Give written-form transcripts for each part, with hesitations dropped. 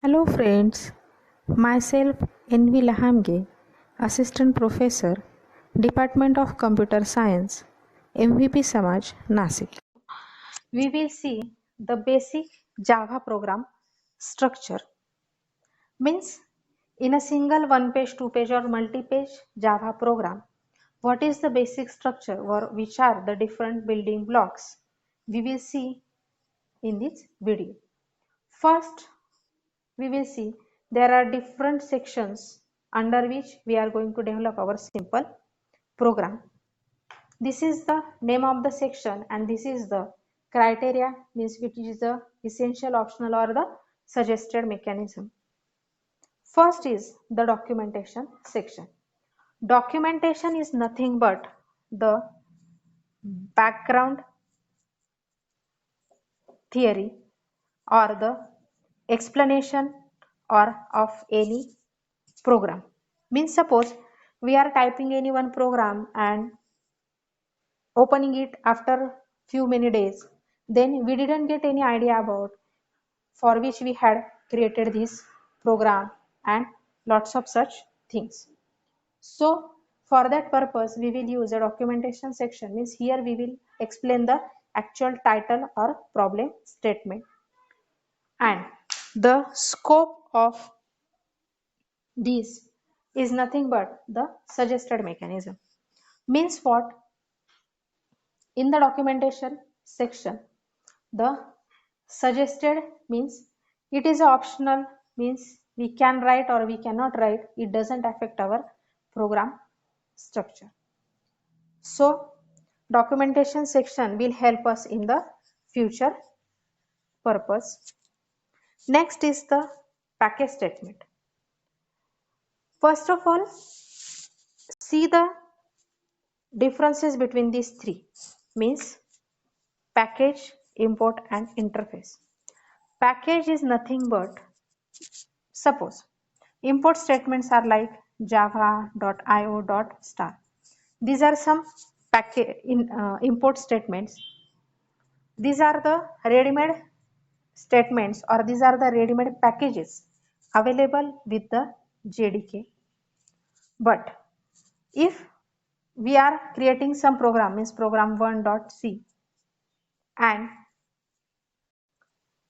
Hello friends, myself Envy Lahamge, Assistant Professor, Department of Computer Science, MVP Samaj, Nasik. We will see the basic Java program structure. Means in a single one page, two page or multi-page Java program, what is the basic structure or which are the different building blocks? We will see in this video. First, we will see there are different sections under which we are going to develop our simple program. This is the name of the section and this is the criteria, means which is the essential, optional or the suggested mechanism. First is the documentation section. Documentation is nothing but the background theory or the explanation or of any program. Means suppose we are typing any one program and opening it after few many days, then we didn't get any idea about for which we had created this program and lots of such things. So for that purpose we will use a documentation section. Means here we will explain the actual title or problem statement, and the scope of this is nothing but the suggested mechanism. Means what? In the documentation section, the suggested means it is optional, means we can write or we cannot write, it doesn't affect our program structure. So documentation section will help us in the future purpose. Next is the package statement. First of all, see the differences between these three, means package, import and interface. Package is nothing but, suppose import statements are like java.io.star. These are some import statements. These are the ready-made statements or these are the ready-made packages available with the JDK. But if we are creating some program, means program1.c, and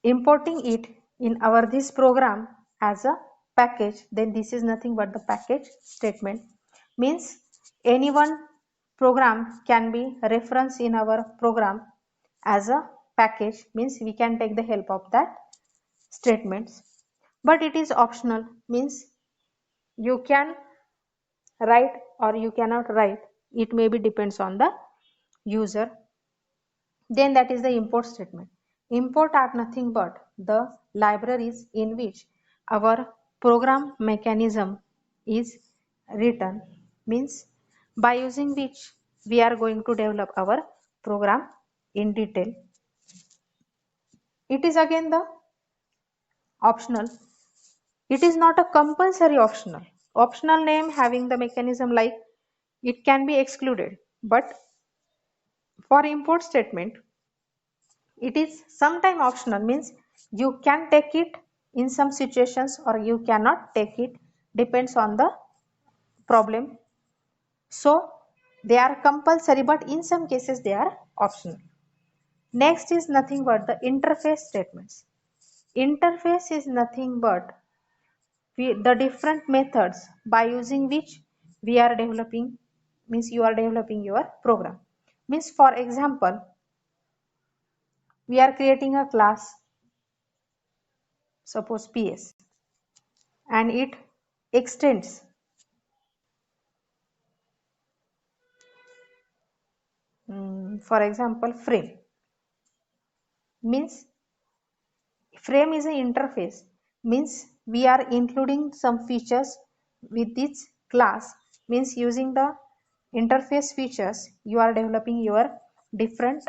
importing it in our this program as a package, then this is nothing but the package statement. Means any one program can be referenced in our program as a package, means we can take the help of that statements, but it is optional, means you can write or you cannot write, it may be depends on the user. Then that is the import statement. Import are nothing but the libraries in which our program mechanism is written, means by using which we are going to develop our program in detail. It is again the optional. It is not a compulsory optional. Optional name having the mechanism like it can be excluded, but for import statement it is sometime optional, means you can take it in some situations or you cannot take it, depends on the problem. So they are compulsory, but in some cases they are optional. Next is nothing but the interface statements. Interface is nothing but the different methods by using which we are developing, means you are developing your program. Means for example, we are creating a class, suppose PS, and it extends for example frame. Means frame is an interface, means we are including some features with this class, means using the interface features you are developing your different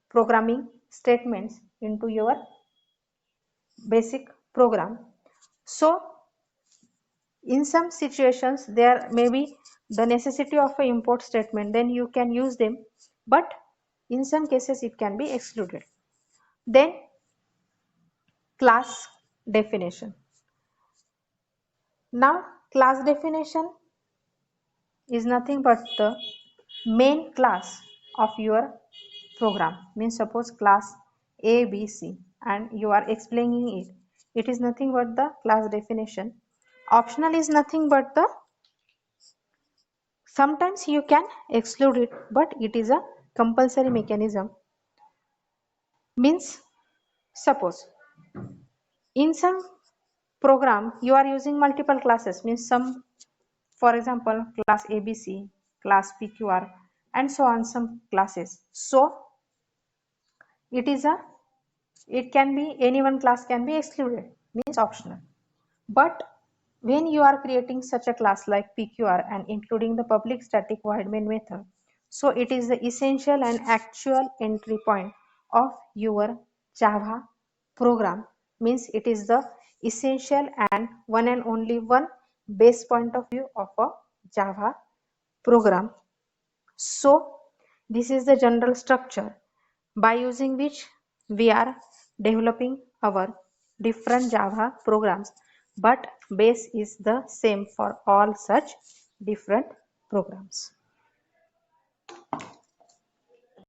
programming statements into your basic program. So in some situations there may be the necessity of an import statement, then you can use them, but in some cases it can be excluded. Then class definition. Now class definition is nothing but the main class of your program. Means suppose class A, B, C and you are explaining it. It is nothing but the class definition. Optional is nothing but the sometimes you can exclude it, but it is a compulsory mechanism. Means suppose in some program you are using multiple classes, means some, for example, class ABC, class PQR and so on, some classes. So it is a, it can be any one class can be excluded, means optional. But when you are creating such a class like PQR and including the public static void main method, so it is the essential and actual entry point of your Java program. Means it is the essential and one and only one base point of view of a Java program. So this is the general structure by using which we are developing our different Java programs, but base is the same for all such different programs.